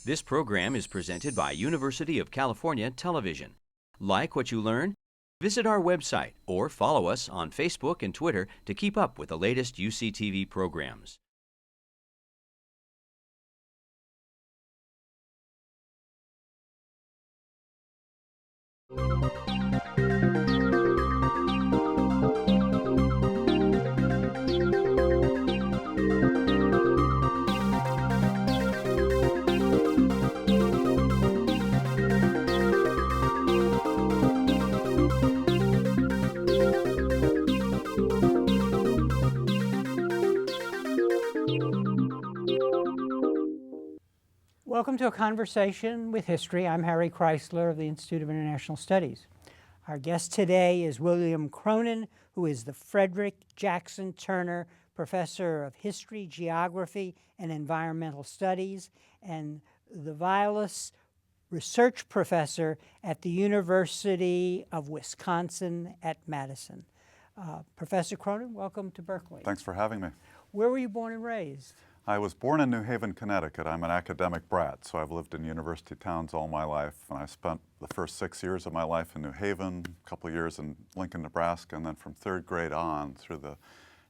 This program is presented by University of California Television. Like what you learn? Visit our website or follow us on Facebook and Twitter to keep up with the latest UCTV programs. Welcome to A Conversation with History. I'm Harry Chrysler of the Institute of International Studies. Our guest today is William Cronon, who is the Frederick Jackson Turner Professor of History, Geography, and Environmental Studies, and the Vilas Research Professor at the University of Wisconsin at Madison. Professor Cronon, welcome to Berkeley. Thanks for having me. Where were you born and raised? I was born in New Haven, Connecticut. I'm an academic brat, so I've lived in university towns all my life, and I spent the first 6 years of my life in New Haven, a couple of years in Lincoln, Nebraska, and then from third grade on through the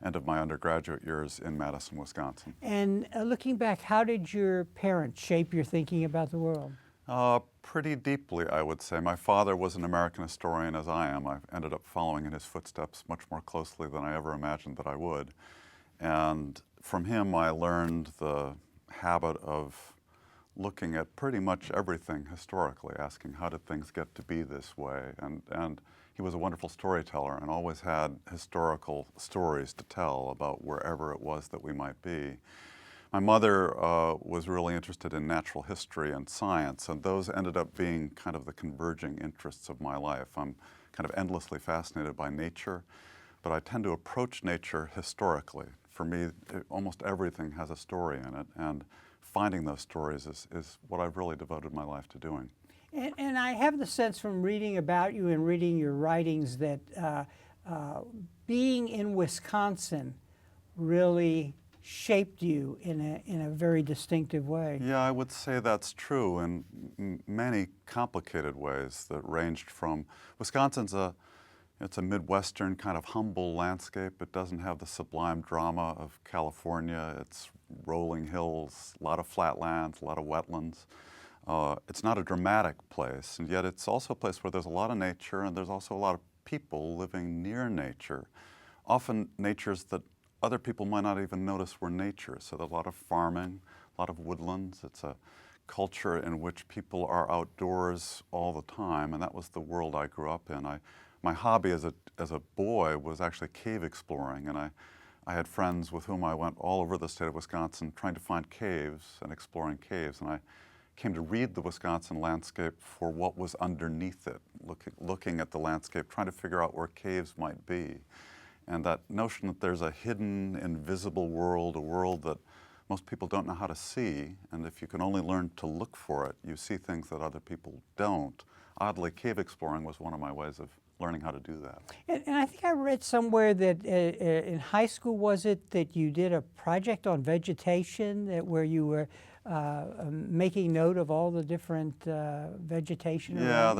end of my undergraduate years in Madison, Wisconsin. And looking back, how did your parents shape your thinking about the world? Pretty deeply, I would say. My father was an American historian, as I am. I ended up following in his footsteps much more closely than I ever imagined that I would. And from him, I learned the habit of looking at pretty much everything historically, asking how did things get to be this way? And he was a wonderful storyteller and always had historical stories to tell about wherever it was that we might be. My mother was really interested in natural history and science, and those ended up being kind of the converging interests of my life. I'm kind of endlessly fascinated by nature, but I tend to approach nature historically. For me, almost everything has a story in it, and finding those stories is what I've really devoted my life to doing. And I have the sense from reading about you and reading your writings that being in Wisconsin really shaped you in a very distinctive way. Yeah, I would say that's true in many complicated ways that ranged from Wisconsin's it's a Midwestern kind of humble landscape. It doesn't have the sublime drama of California. It's rolling hills, a lot of flatlands, a lot of wetlands. It's not a dramatic place, and yet it's also a place where there's a lot of nature and there's also a lot of people living near nature. Often natures that other people might not even notice were nature. So there's a lot of farming, a lot of woodlands. It's a culture in which people are outdoors all the time, and that was the world I grew up in. My hobby as a boy was actually cave exploring, and I had friends with whom I went all over the state of Wisconsin trying to find caves and exploring caves, and I came to read the Wisconsin landscape for what was underneath it, looking at the landscape, trying to figure out where caves might be. And that notion that there's a hidden, invisible world, a world that most people don't know how to see, and if you can only learn to look for it, you see things that other people don't. Oddly, cave exploring was one of my ways of learning how to do that. And I think I read somewhere that in high school, was it, that you did a project on vegetation where you were making note of all the different vegetation? Yeah,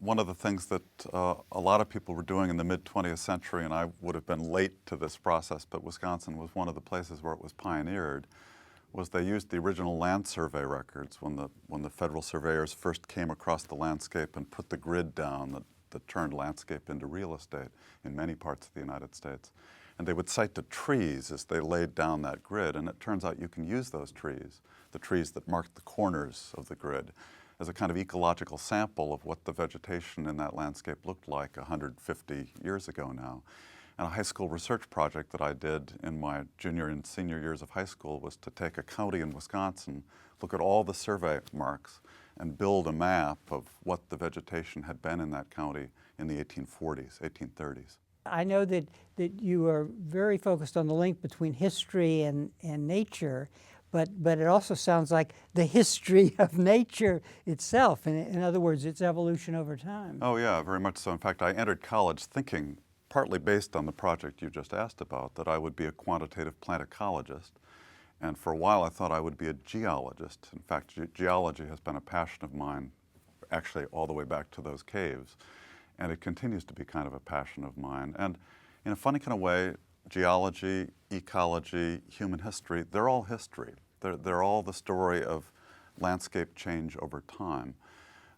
one of the things that a lot of people were doing in the mid-20th century, and I would have been late to this process, but Wisconsin was one of the places where it was pioneered, was they used the original land survey records when the federal surveyors first came across the landscape and put the grid down that turned landscape into real estate in many parts of the United States. And they would cite the trees as they laid down that grid, and it turns out you can use those trees, the trees that marked the corners of the grid, as a kind of ecological sample of what the vegetation in that landscape looked like 150 years ago now. And a high school research project that I did in my junior and senior years of high school was to take a county in Wisconsin, look at all the survey marks, and build a map of what the vegetation had been in that county in the 1840s, 1830s. I know that you are very focused on the link between history and nature, but it also sounds like the history of nature itself, in other words, its evolution over time. Oh yeah, very much so. In fact, I entered college thinking, partly based on the project you just asked about, that I would be a quantitative plant ecologist. And for a while I thought I would be a geologist. In fact, geology has been a passion of mine actually all the way back to those caves. And it continues to be kind of a passion of mine. And in a funny kind of way, geology, ecology, human history, they're all history. They're all the story of landscape change over time.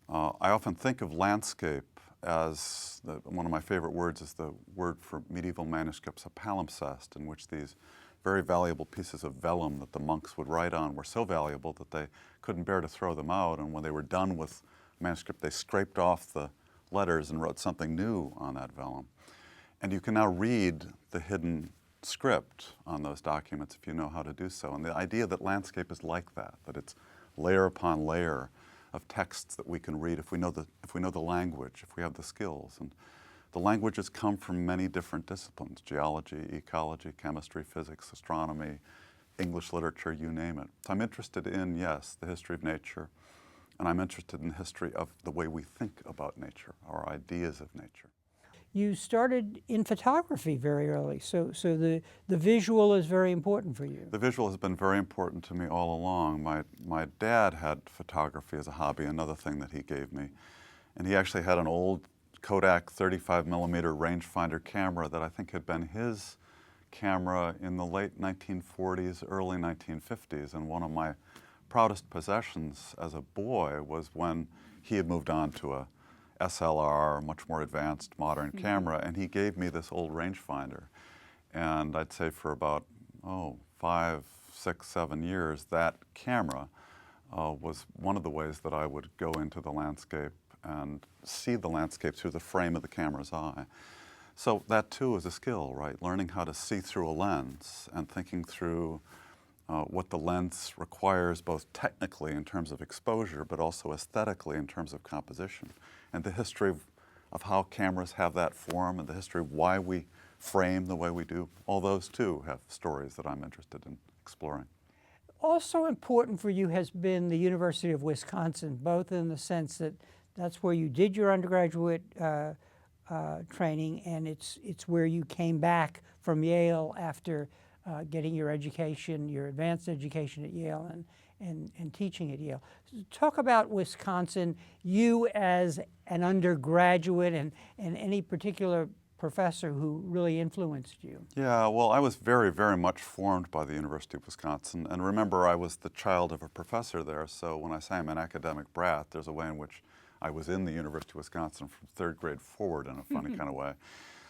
I often think of landscape as, one of my favorite words is the word for medieval manuscripts, a palimpsest, in which these very valuable pieces of vellum that the monks would write on were so valuable that they couldn't bear to throw them out, and when they were done with manuscript, they scraped off the letters and wrote something new on that vellum. And you can now read the hidden script on those documents if you know how to do so. And the idea that landscape is like that it's layer upon layer of texts that we can read if we know the language, if we have the skills. And the languages come from many different disciplines: geology, ecology, chemistry, physics, astronomy, English literature, you name it. So I'm interested in, yes, the history of nature, and I'm interested in the history of the way we think about nature, our ideas of nature. You started in photography very early, so the visual is very important for you. The visual has been very important to me all along. My dad had photography as a hobby, another thing that he gave me. And he actually had an old Kodak 35 millimeter rangefinder camera that I think had been his camera in the late 1940s, early 1950s. And one of my proudest possessions as a boy was when he had moved on to a SLR, much more advanced modern camera, and he gave me this old rangefinder. And I'd say for about, 5, 6, 7 years, that camera was one of the ways that I would go into the landscape and see the landscape through the frame of the camera's eye. So that too is a skill, right? Learning how to see through a lens and thinking through what the lens requires both technically in terms of exposure, but also aesthetically in terms of composition. And the history of how cameras have that form, and the history of why we frame the way we do, all those too have stories that I'm interested in exploring. Also important for you has been the University of Wisconsin, both in the sense that that's where you did your undergraduate training, and it's where you came back from Yale after getting your education, your advanced education at Yale and teaching at Yale. So talk about Wisconsin, you as an undergraduate and any particular professor who really influenced you. Yeah, well, I was very, very much formed by the University of Wisconsin. And remember, I was the child of a professor there, so when I say I'm an academic brat, there's a way in which I was in the University of Wisconsin from third grade forward in a funny kind of way.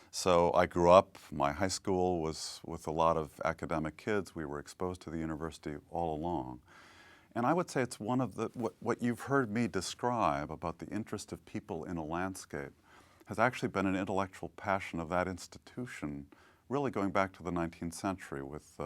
So I grew up, my high school was with a lot of academic kids. We were exposed to the university all along. And I would say it's one of the, what you've heard me describe about the interest of people in a landscape has actually been an intellectual passion of that institution, really going back to the 19th century with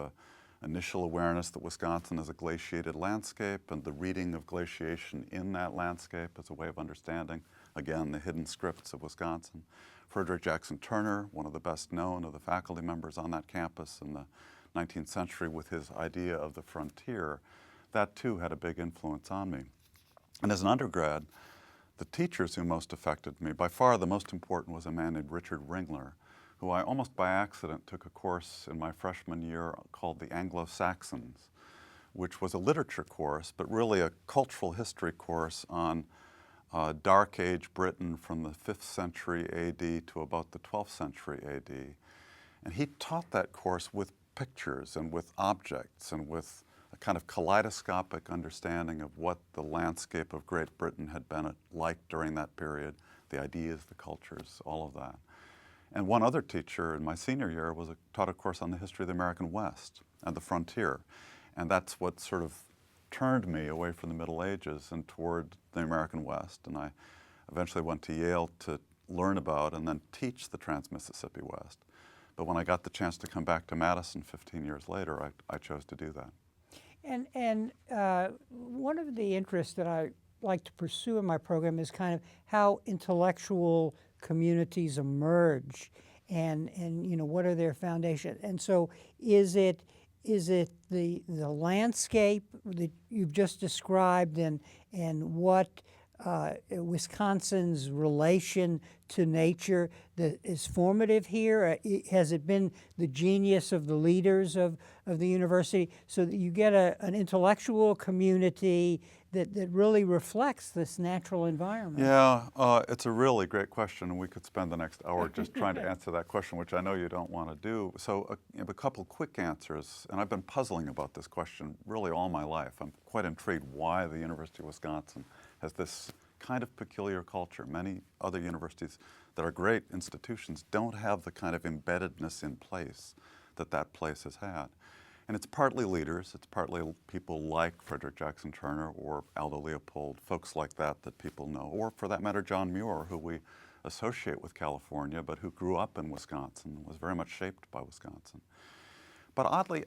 initial awareness that Wisconsin is a glaciated landscape and the reading of glaciation in that landscape as a way of understanding, again, the hidden scripts of Wisconsin. Frederick Jackson Turner, one of the best known of the faculty members on that campus in the 19th century with his idea of the frontier, that too had a big influence on me. And as an undergrad, the teachers who most affected me, by far the most important was a man named Richard Ringler, who I almost by accident took a course in my freshman year called the Anglo-Saxons, which was a literature course, but really a cultural history course on Dark Age Britain from the 5th century AD to about the 12th century AD. And he taught that course with pictures and with objects and with a kind of kaleidoscopic understanding of what the landscape of Great Britain had been like during that period, the ideas, the cultures, all of that. And one other teacher in my senior year taught a course on the history of the American West and the frontier. And that's what sort of turned me away from the Middle Ages and toward the American West. And I eventually went to Yale to learn about and then teach the Trans-Mississippi West. But when I got the chance to come back to Madison 15 years later, I chose to do that. And one of the interests that I like to pursue in my program is kind of how intellectual communities emerge and what are their foundations. And so is it the landscape that you've just described and what Wisconsin's relation to nature that is formative here? Has it been the genius of the leaders of the university so that you get an intellectual community that really reflects this natural environment? Yeah, it's a really great question, and we could spend the next hour just trying to answer that question, which I know you don't want to do. So a couple quick answers, and I've been puzzling about this question really all my life. I'm quite intrigued why the University of Wisconsin has this kind of peculiar culture. Many other universities that are great institutions don't have the kind of embeddedness in place that that place has had. And it's partly leaders, it's partly people like Frederick Jackson Turner or Aldo Leopold, folks like that that people know, or for that matter, John Muir, who we associate with California, but who grew up in Wisconsin, was very much shaped by Wisconsin. But oddly,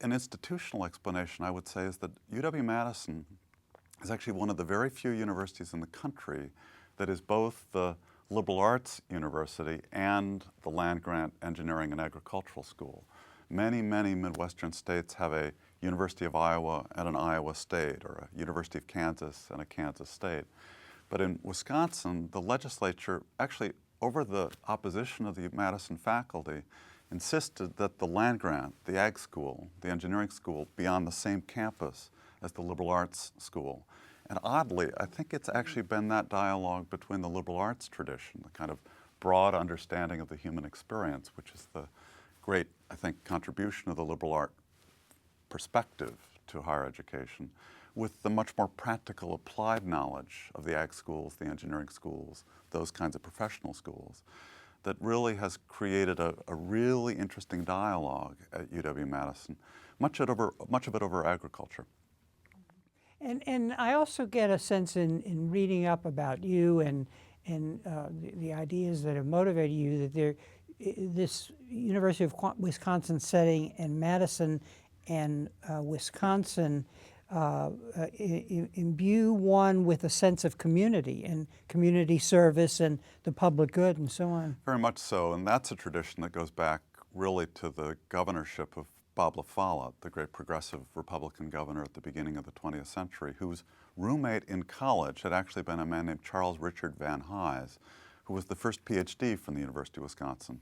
an institutional explanation, I would say, is that UW-Madison is actually one of the very few universities in the country that is both the liberal arts university and the land-grant engineering and agricultural school. Many, many Midwestern states have a University of Iowa and an Iowa State, or a University of Kansas and a Kansas State. But in Wisconsin, the legislature actually, over the opposition of the Madison faculty, insisted that the land-grant, the ag school, the engineering school, be on the same campus as the liberal arts school. And oddly, I think it's actually been that dialogue between the liberal arts tradition, the kind of broad understanding of the human experience, which is the great, I think, contribution of the liberal art perspective to higher education, with the much more practical applied knowledge of the ag schools, the engineering schools, those kinds of professional schools, that really has created a really interesting dialogue at UW-Madison, much of it over agriculture. And I also get a sense in reading up about you and the ideas that have motivated you that this University of Wisconsin setting and Madison and Wisconsin imbue one with a sense of community and community service and the public good and so on. Very much so, and that's a tradition that goes back really to the governorship of Bob La Follette, the great progressive Republican governor at the beginning of the 20th century, whose roommate in college had actually been a man named Charles Richard Van Hise, who was the first PhD from the University of Wisconsin.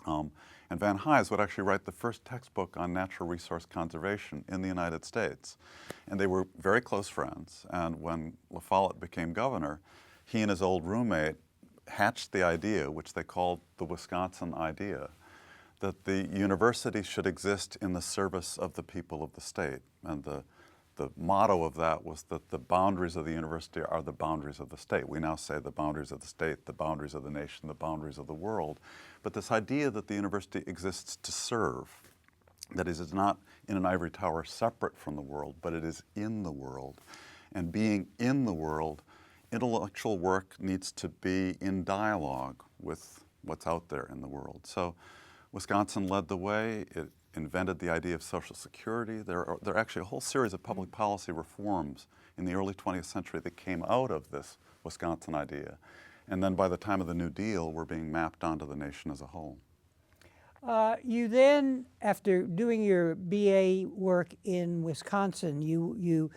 And Van Hise would actually write the first textbook on natural resource conservation in the United States. And they were very close friends. And when La Follette became governor, he and his old roommate hatched the idea, which they called the Wisconsin idea, that the university should exist in the service of the people of the state. And the motto of that was that the boundaries of the university are the boundaries of the state. We now say the boundaries of the state, the boundaries of the nation, the boundaries of the world. But this idea that the university exists to serve, that is, it's not in an ivory tower separate from the world, but it is in the world. And being in the world, intellectual work needs to be in dialogue with what's out there in the world. So Wisconsin led the way. It invented the idea of Social Security. There are actually a whole series of public policy reforms in the early 20th century that came out of this Wisconsin idea. And then by the time of the New Deal, were being mapped onto the nation as a whole. You then, after doing your BA work in Wisconsin, you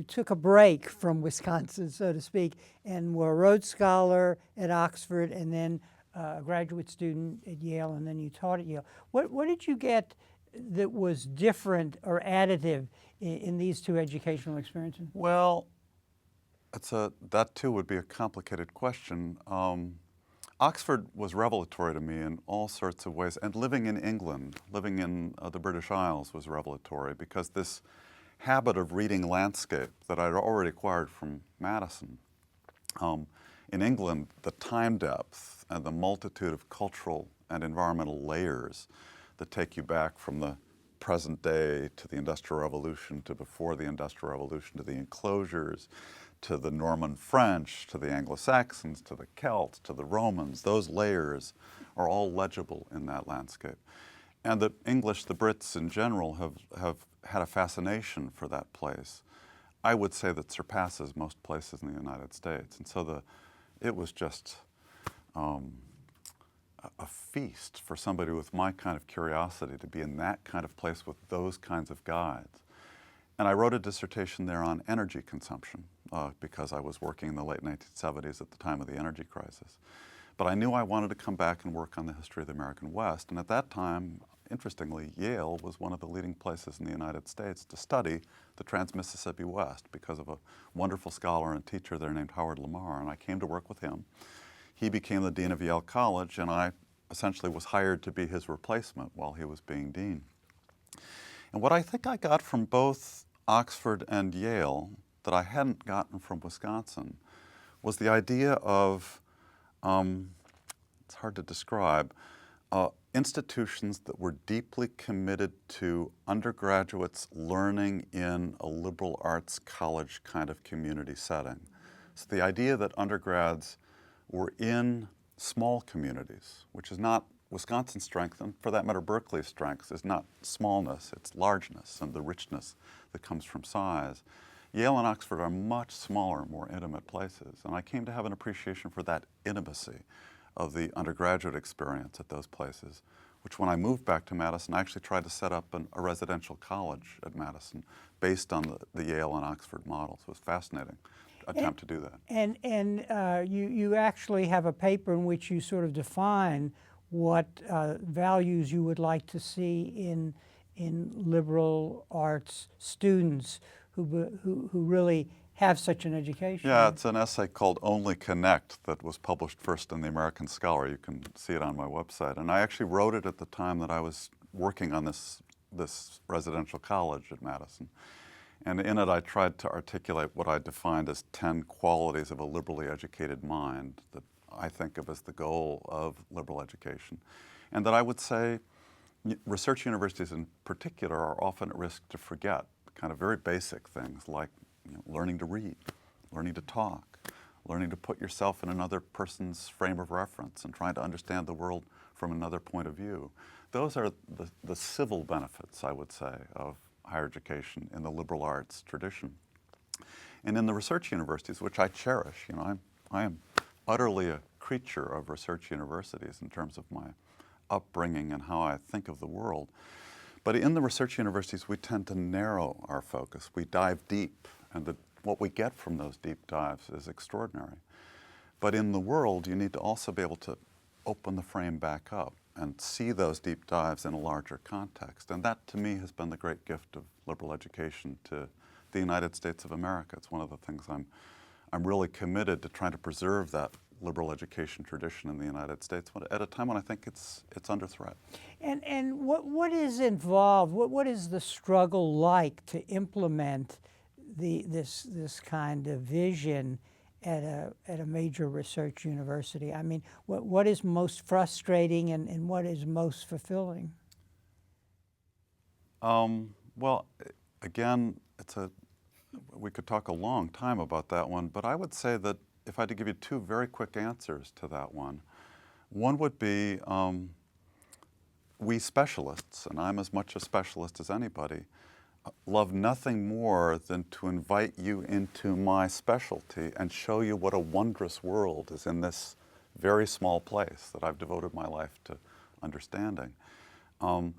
took a break from Wisconsin, so to speak, and were a Rhodes Scholar at Oxford, and then a graduate student at Yale, and then you taught at Yale. What did you get that was different or additive in these two educational experiences? Well, that too would be a complicated question. Oxford was revelatory to me in all sorts of ways, and living in England, living in the British Isles was revelatory, because this habit of reading landscape that I'd already acquired from Madison, in England, the time depth and the multitude of cultural and environmental layers that take you back from the present day to the Industrial Revolution, to before the Industrial Revolution, to the enclosures, to the Norman French, to the Anglo-Saxons, to the Celts, to the Romans, those layers are all legible in that landscape. And the English, the Brits in general, have had a fascination for that place, I would say, that surpasses most places in the United States. And so it was just a feast for somebody with my kind of curiosity to be in that kind of place with those kinds of guides. And I wrote a dissertation there on energy consumption because I was working in the late 1970s at the time of the energy crisis. But I knew I wanted to come back and work on the history of the American West. And at that time, interestingly, Yale was one of the leading places in the United States to study the Trans-Mississippi West because of a wonderful scholar and teacher there named Howard Lamar. And I came to work with him. He became the dean of Yale College, and I essentially was hired to be his replacement while he was being dean. And what I think I got from both Oxford and Yale that I hadn't gotten from Wisconsin was the idea of, it's hard to describe, institutions that were deeply committed to undergraduates learning in a liberal arts college kind of community setting. So the idea that undergrads were in small communities, which is not Wisconsin's strength, and for that matter Berkeley's strength, is not smallness, it's largeness and the richness that comes from size. Yale and Oxford are much smaller, more intimate places, and I came to have an appreciation for that intimacy of the undergraduate experience at those places, which when I moved back to Madison, I actually tried to set up a residential college at Madison based on the Yale and Oxford models. It was fascinating attempt to do that. And you actually have a paper in which you sort of define what values you would like to see in liberal arts students who really have such an education. Yeah, it's an essay called Only Connect that was published first in the American Scholar. You can see it on my website. And I actually wrote it at the time that I was working on this residential college at Madison. And in it, I tried to articulate what I defined as 10 qualities of a liberally educated mind that I think of as the goal of liberal education. And that I would say research universities in particular are often at risk to forget kind of very basic things like learning to read, learning to talk, learning to put yourself in another person's frame of reference and trying to understand the world from another point of view. Those are the civil benefits, I would say, of higher education in the liberal arts tradition. And in the research universities, which I cherish, I am utterly a creature of research universities in terms of my upbringing and how I think of the world. But in the research universities, we tend to narrow our focus. We dive deep, and what we get from those deep dives is extraordinary. But in the world, you need to also be able to open the frame back up and see those deep dives in a larger context. And that, to me, has been the great gift of liberal education to the United States of America. It's one of the things I'm really committed to trying to preserve that liberal education tradition in the United States at a time when I think it's under threat. And what is involved? What is the struggle like to implement this kind of vision at a major research university? I mean, what is most frustrating and what is most fulfilling? Well, again, we could talk a long time about that one, but I would say that if I had to give you two very quick answers to that one would be we specialists, and I'm as much a specialist as anybody, love nothing more than to invite you into my specialty and show you what a wondrous world is in this very small place that I've devoted my life to understanding. And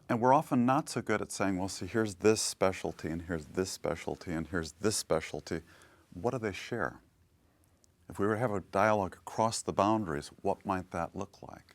we're often not so good at saying, well, see, here's this specialty, and here's this specialty, and here's this specialty. What do they share? If we were to have a dialogue across the boundaries, what might that look like?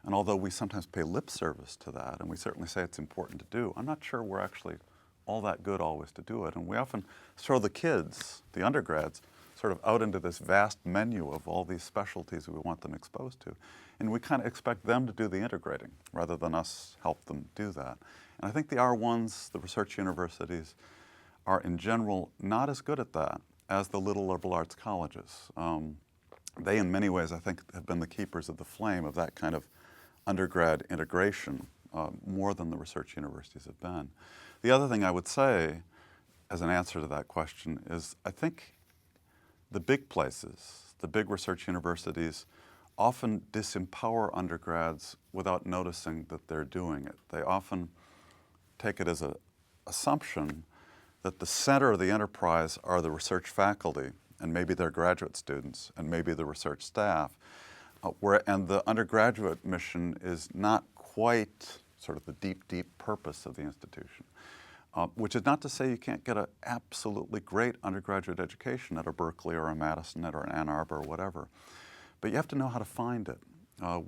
And although we sometimes pay lip service to that, and we certainly say it's important to do, I'm not sure we're actually all that good always to do it. And we often throw the kids, the undergrads, sort of out into this vast menu of all these specialties we want them exposed to. And we kind of expect them to do the integrating rather than us help them do that. And I think the R1s, the research universities, are in general not as good at that as the little liberal arts colleges. They, in many ways, I think, have been the keepers of the flame of that kind of undergrad integration more than the research universities have been. The other thing I would say as an answer to that question is I think the big places, the big research universities, often disempower undergrads without noticing that they're doing it. They often take it as an assumption that the center of the enterprise are the research faculty, and maybe their graduate students, and maybe the research staff, and the undergraduate mission is not quite sort of the deep, deep purpose of the institution. which is not to say you can't get an absolutely great undergraduate education at a Berkeley or a Madison or an Ann Arbor or whatever. But you have to know how to find it.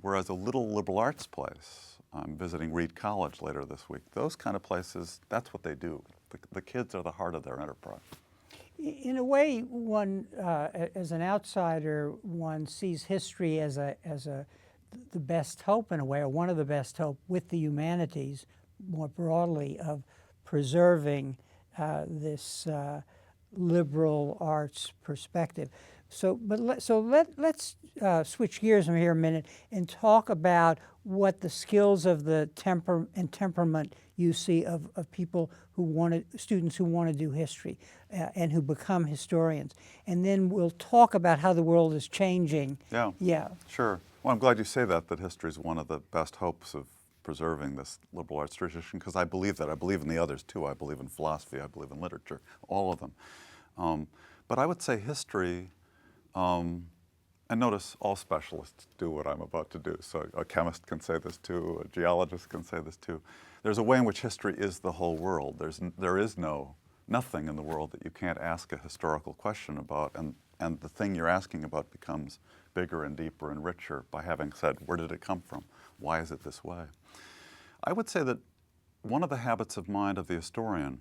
Whereas a little liberal arts place, I'm visiting Reed College later this week, those kind of places, that's what they do. The kids are the heart of their enterprise. In a way, one, as an outsider, one sees history as the best hope in a way, or one of the best hope with the humanities more broadly of preserving this liberal arts perspective. Let's switch gears from here a minute and talk about what the skills of the temperament you see of people students who want to do history and who become historians. And then we'll talk about how the world is changing. Yeah. Sure. Well, I'm glad you say that history is one of the best hopes of preserving this liberal arts tradition, because I believe that. I believe in the others too. I believe in philosophy. I believe in literature, all of them. But I would say history, and notice all specialists do what I'm about to do. So a chemist can say this too, a geologist can say this too. There's a way in which history is the whole world. There is nothing in the world that you can't ask a historical question about, and the thing you're asking about becomes bigger and deeper and richer by having said, where did it come from? Why is it this way? I would say that one of the habits of mind of the historian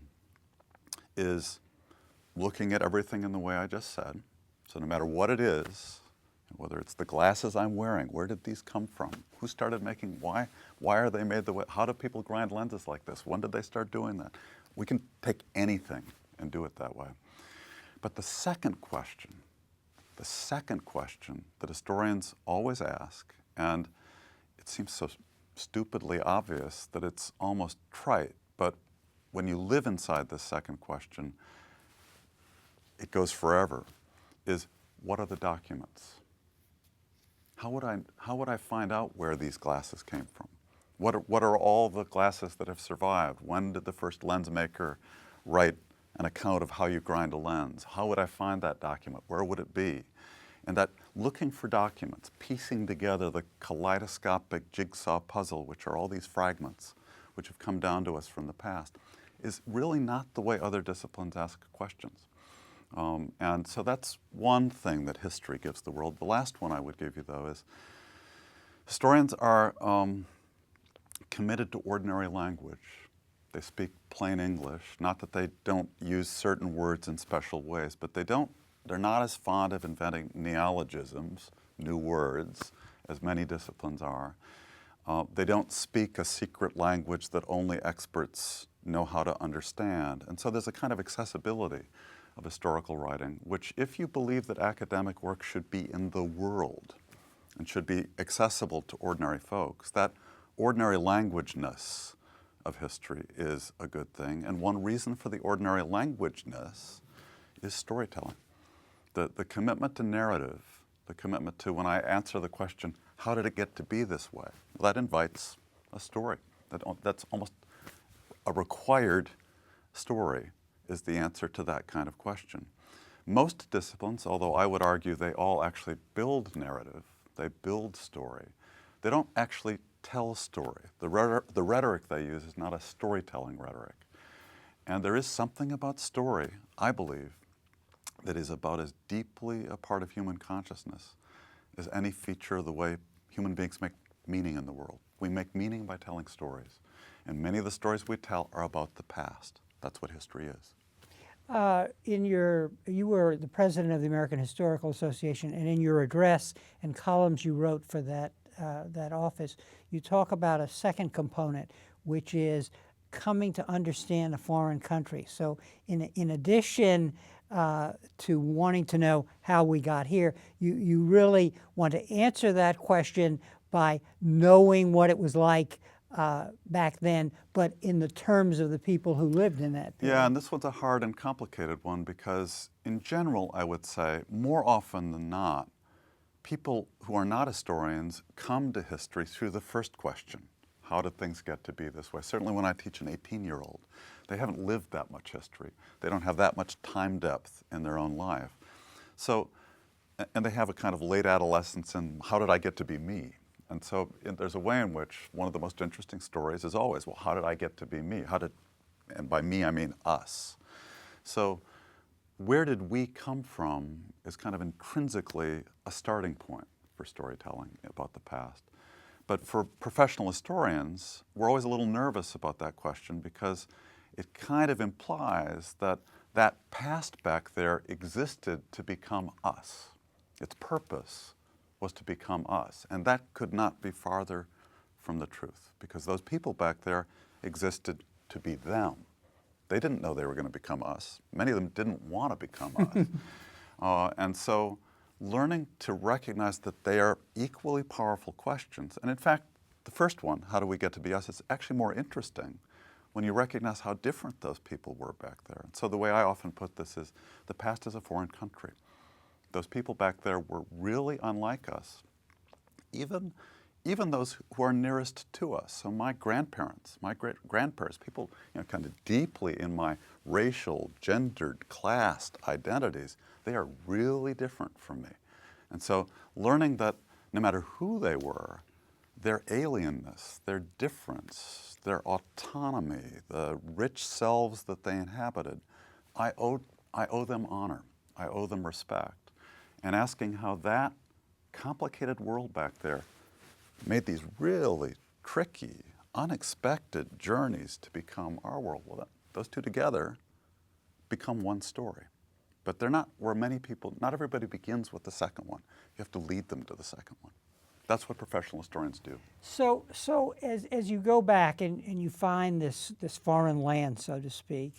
is looking at everything in the way I just said. So no matter what it is, whether it's the glasses I'm wearing, where did these come from? Who started making, why are they made the way, how do people grind lenses like this? When did they start doing that? We can take anything and do it that way. But the second question that historians always ask, and it seems so stupidly obvious that it's almost trite, but when you live inside this second question, it goes forever, is what are the documents? How would I find out where these glasses came from? What are all the glasses that have survived? When did the first lens maker write an account of how you grind a lens? How would I find that document? Where would it be? And that looking for documents, piecing together the kaleidoscopic jigsaw puzzle, which are all these fragments which have come down to us from the past, is really not the way other disciplines ask questions. And so that's one thing that history gives the world. The last one I would give you, though, is historians are committed to ordinary language. They speak plain English, not that they don't use certain words in special ways, but they're not as fond of inventing neologisms, new words, as many disciplines are. They don't speak a secret language that only experts know how to understand. And so there's a kind of accessibility of historical writing, which, if you believe that academic work should be in the world and should be accessible to ordinary folks, that ordinary languageness of history is a good thing. And one reason for the ordinary languageness is storytelling. The commitment to narrative, the commitment to, when I answer the question, how did it get to be this way? Well, that invites a story. That's almost a required story is the answer to that kind of question. Most disciplines, although I would argue they all actually build narrative, they build story, they don't actually tell story. The rhetoric they use is not a storytelling rhetoric. And there is something about story, I believe, that is about as deeply a part of human consciousness as any feature of the way human beings make meaning in the world. We make meaning by telling stories. And many of the stories we tell are about the past. That's what history is. You were the president of the American Historical Association, and in your address and columns you wrote for that office, you talk about a second component, which is coming to understand a foreign country. So in addition to wanting to know how we got here, you really want to answer that question by knowing what it was like back then, but in the terms of the people who lived in that period. Yeah, and this one's a hard and complicated one because in general, I would say, more often than not, people who are not historians come to history through the first question. How did things get to be this way? Certainly when I teach an 18-year-old, they haven't lived that much history. They don't have that much time depth in their own life. So, and they have a kind of late adolescence and how did I get to be me? And so there's a way in which one of the most interesting stories is always, well, how did I get to be me? How did And by me, I mean us. So where did we come from is kind of intrinsically a starting point for storytelling about the past. But for professional historians, we're always a little nervous about that question because it kind of implies that that past back there existed to become us. Its purpose was to become us. And that could not be farther from the truth because those people back there existed to be them. They didn't know they were going to become us. Many of them didn't want to become us. And so learning to recognize that they are equally powerful questions. And in fact, the first one, how do we get to be us, is actually more interesting when you recognize how different those people were back there. And so the way I often put this is the past is a foreign country. Those people back there were really unlike us, even those who are nearest to us. So my grandparents, my great-grandparents, people kind of deeply in my racial, gendered, classed identities, they are really different from me. And so learning that no matter who they were, their alienness, their difference, their autonomy, the rich selves that they inhabited, I owe them honor. I owe them respect. And asking how that complicated world back there made these really tricky, unexpected journeys to become our world. Well, those two together become one story. But they're not where many people, not everybody begins with the second one. You have to lead them to the second one. That's what professional historians do. So as you go back and you find this foreign land, so to speak,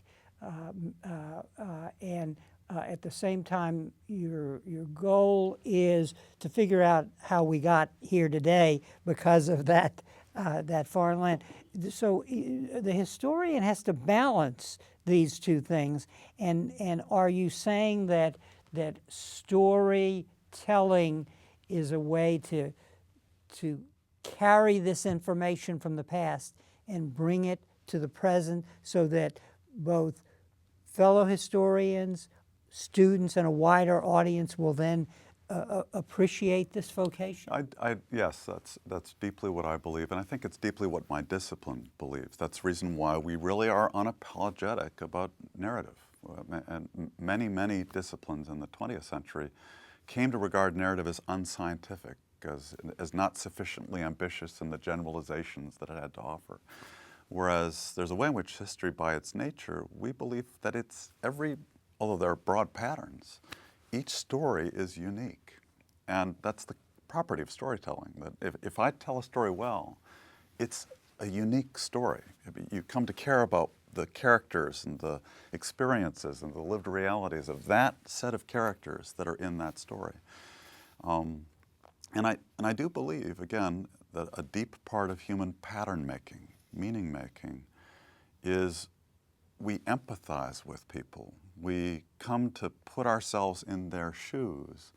and at the same time, your goal is to figure out how we got here today because of that foreign land. So the historian has to balance these two things. And are you saying that storytelling is a way to carry this information from the past and bring it to the present so that both fellow historians, students, and a wider audience will then appreciate this vocation? Yes, that's deeply what I believe, and I think it's deeply what my discipline believes. That's the reason why we really are unapologetic about narrative. And many disciplines in the 20th century came to regard narrative as unscientific, as not sufficiently ambitious in the generalizations that it had to offer. Whereas there's a way in which history, by its nature, we believe that although there are broad patterns, each story is unique. And that's the property of storytelling, that if I tell a story well, it's a unique story. You come to care about the characters and the experiences and the lived realities of that set of characters that are in that story. And I do believe, again, that a deep part of human pattern making, meaning making, is we empathize with people. We come to put ourselves in their shoes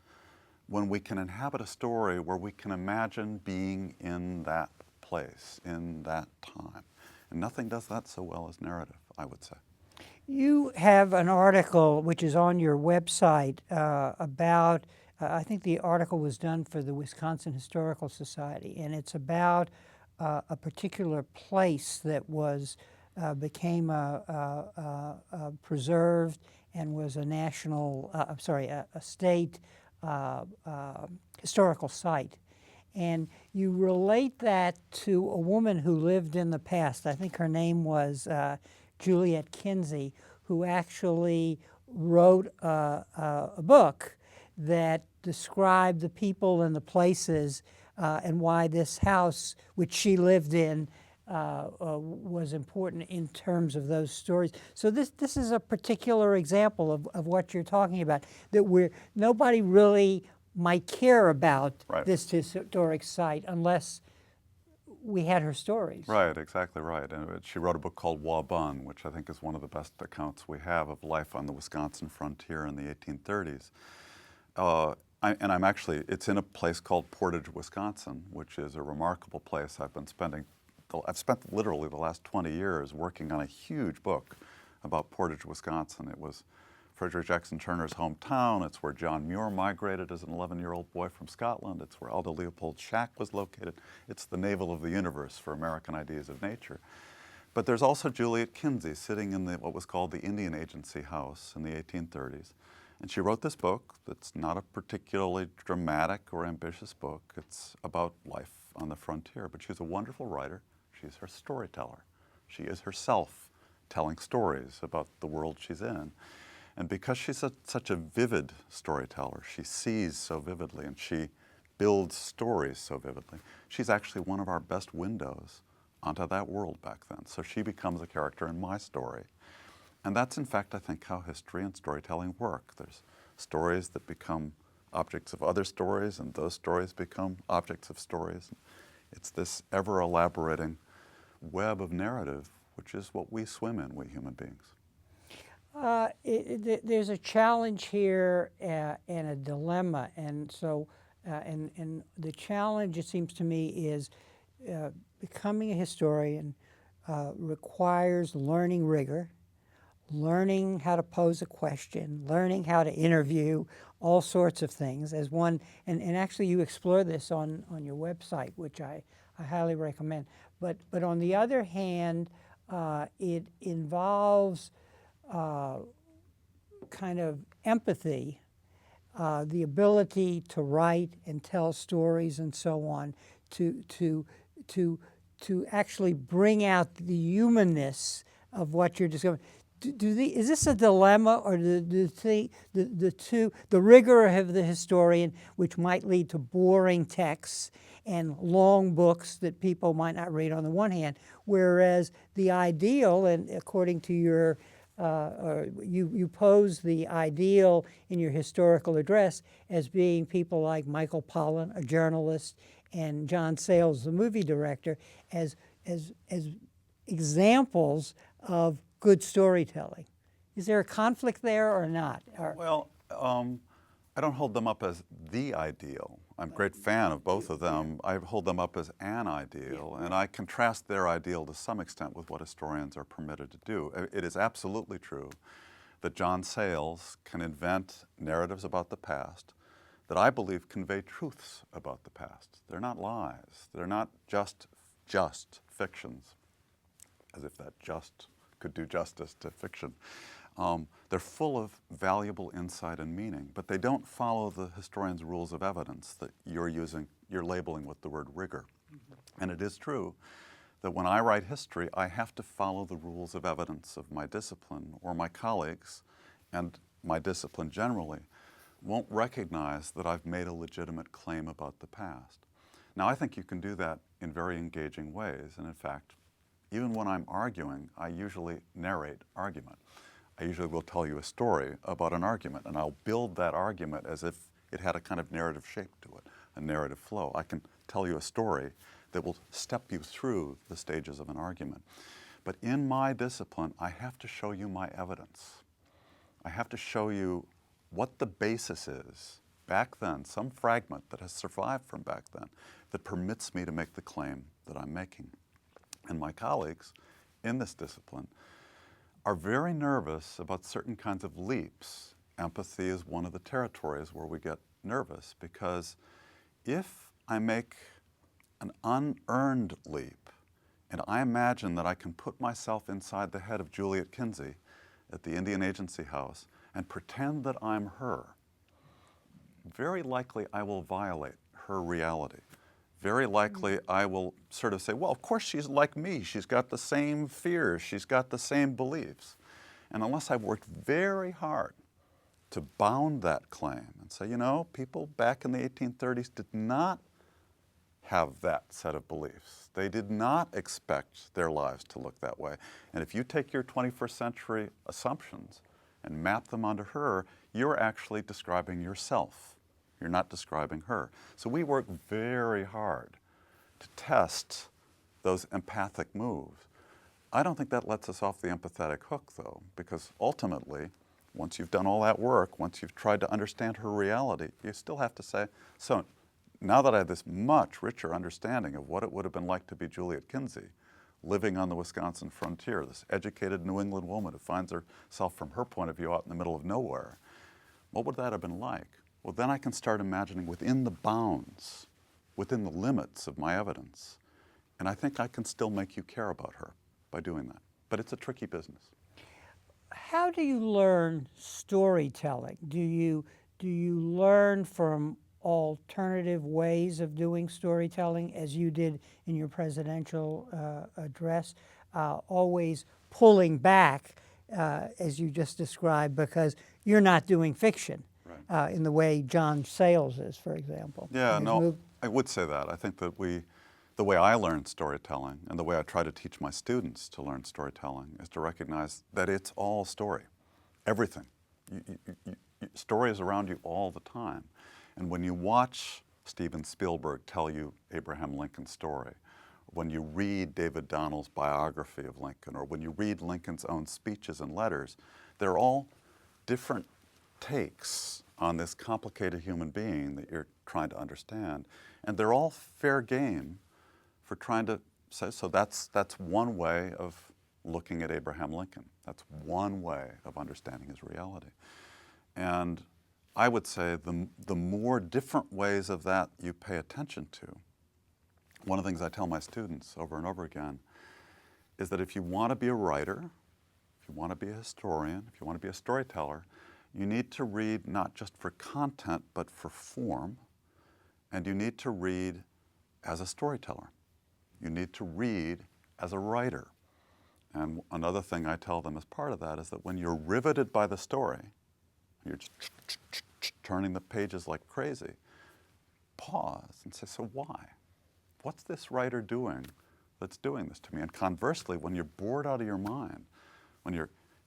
when we can inhabit a story where we can imagine being in that place, in that time. And nothing does that so well as narrative, I would say. You have an article which is on your website about, I think the article was done for the Wisconsin Historical Society, and it's about a particular place that became preserved and was a national, a state historical site. And you relate that to a woman who lived in the past. I think her name was Juliet Kinsey, who actually wrote a book that described the people and the places and why this house, which she lived in, was important in terms of those stories. So this is a particular example of what you're talking about, that nobody really might care about this historic site unless we had her stories. Right, exactly right. And she wrote a book called Waban, which I think is one of the best accounts we have of life on the Wisconsin frontier in the 1830s. It's in a place called Portage, Wisconsin, which is a remarkable place. I've spent literally the last 20 years working on a huge book about Portage, Wisconsin. It was Frederick Jackson Turner's hometown. It's where John Muir migrated as an 11-year-old boy from Scotland. It's where Aldo Leopold's shack was located. It's the navel of the universe for American ideas of nature. But there's also Juliet Kinsey sitting in what was called the Indian Agency House in the 1830s. And she wrote this book that's not a particularly dramatic or ambitious book. It's about life on the frontier. But she's a wonderful writer. She's her storyteller. She is herself telling stories about the world she's in. And because she's such a vivid storyteller, she sees so vividly and she builds stories so vividly, she's actually one of our best windows onto that world back then. So she becomes a character in my story. And that's, in fact, I think, how history and storytelling work. There's stories that become objects of other stories, and those stories become objects of stories. It's this ever-elaborating web of narrative, which is what we swim in, we human beings. There's a challenge here and a dilemma, and so and the challenge, it seems to me, is becoming a historian requires learning rigor, learning how to pose a question, learning how to interview, all sorts of things. As one, and actually you explore this on your website, which I highly recommend. But on the other hand, it involves kind of empathy, the ability to write and tell stories and so on, to actually bring out the humanness of what you're discovering. Is this a dilemma, or the rigor of the historian, which might lead to boring texts and long books that people might not read on the one hand, whereas the ideal, and according to your you pose the ideal in your historical address as being people like Michael Pollan, a journalist, and John Sayles, the movie director, as examples of good storytelling. Is there a conflict there or not? Well, I don't hold them up as the ideal. I'm a great fan of both of them. I hold them up as an ideal, and I contrast their ideal to some extent with what historians are permitted to do. It is absolutely true that John Sayles can invent narratives about the past that I believe convey truths about the past. They're not lies. They're not just fictions, as if that just could do justice to fiction. They're full of valuable insight and meaning, but they don't follow the historian's rules of evidence that you're labeling with the word rigor. Mm-hmm. And it is true that when I write history, I have to follow the rules of evidence of my discipline, or my colleagues, and my discipline generally won't recognize that I've made a legitimate claim about the past. Now, I think you can do that in very engaging ways, and in fact, even when I'm arguing, I usually narrate argument. I usually will tell you a story about an argument, and I'll build that argument as if it had a kind of narrative shape to it, a narrative flow. I can tell you a story that will step you through the stages of an argument. But in my discipline, I have to show you my evidence. I have to show you what the basis is back then, some fragment that has survived from back then that permits me to make the claim that I'm making. And my colleagues in this discipline are very nervous about certain kinds of leaps. Empathy is one of the territories where we get nervous, because if I make an unearned leap and I imagine that I can put myself inside the head of Juliet Kinsey at the Indian Agency House and pretend that I'm her, very likely I will violate her reality. Very likely I will sort of say, well, of course she's like me. She's got the same fears. She's got the same beliefs. And unless I've worked very hard to bound that claim and say, you know, people back in the 1830s did not have that set of beliefs. They did not expect their lives to look that way. And if you take your 21st century assumptions and map them onto her, you're actually describing yourself. You're not describing her. So we work very hard to test those empathic moves. I don't think that lets us off the empathetic hook, though, because ultimately, once you've done all that work, once you've tried to understand her reality, you still have to say, so now that I have this much richer understanding of what it would have been like to be Juliet Kinsey, living on the Wisconsin frontier, this educated New England woman who finds herself from her point of view out in the middle of nowhere, what would that have been like? Well, then I can start imagining within the bounds, within the limits of my evidence, and I think I can still make you care about her. by doing that. But it's a tricky business. How do you learn storytelling? Do you learn from alternative ways of doing storytelling, as you did in your presidential address, always pulling back, as you just described, because you're not doing fiction in the way John Sayles is, for example? Yeah, no, I would say that. I think that the way I learn storytelling and the way I try to teach my students to learn storytelling is to recognize that it's all story, everything. Story is around you all the time. And when you watch Steven Spielberg tell you Abraham Lincoln's story, when you read David Donnell's biography of Lincoln, or when you read Lincoln's own speeches and letters, they're all different takes on this complicated human being that you're trying to understand. And they're all fair game for trying to say, so that's one way of looking at Abraham Lincoln. That's one way of understanding his reality. And I would say the more different ways of that you pay attention to, one of the things I tell my students over and over again is that if you want to be a writer, if you want to be a historian, if you want to be a storyteller, you need to read not just for content, but for form, and you need to read as a storyteller. You need to read as a writer. And another thing I tell them as part of that is that when you're riveted by the story, you're just turning the pages like crazy, pause and say, so why? What's this writer doing that's doing this to me? And conversely, when you're bored out of your mind, when